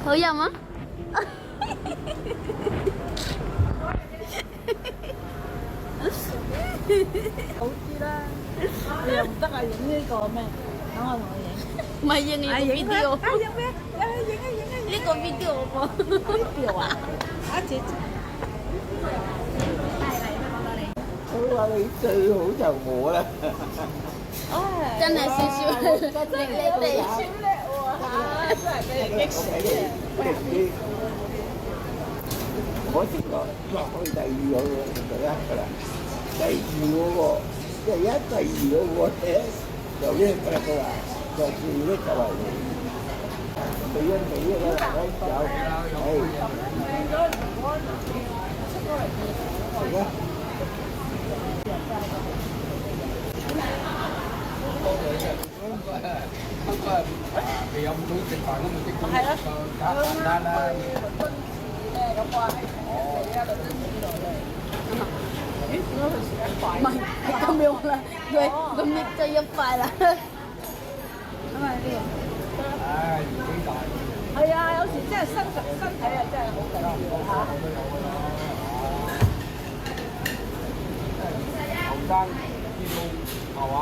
好飲啊！好啲啦，你又唔得啊！影呢個咩？等我同你影。唔係影呢個 video，影咩？影呢個 video 我video 啊！啊姐姐，佢話你最好就我啦，真係少少力力地。超叻喎！真係俾你激死嘅。我先講落去第二個就得㗎啦。第二嗰個，第一、第二嗰個咧就叻㗎啦，佢話就最叻就係你。俾咗啦，有，係啊。未有咁早食飯咁咪即刻簡單啦。咁啊，嚟啊，倫敦呢度嚟。咦？點解佢時間快？唔係係咁樣啦，佢搣咗一塊啦。咁啊呢唉，年紀大。個係啊，有時真係身體啊，真係好緊要嚇。後生啲路係嘛？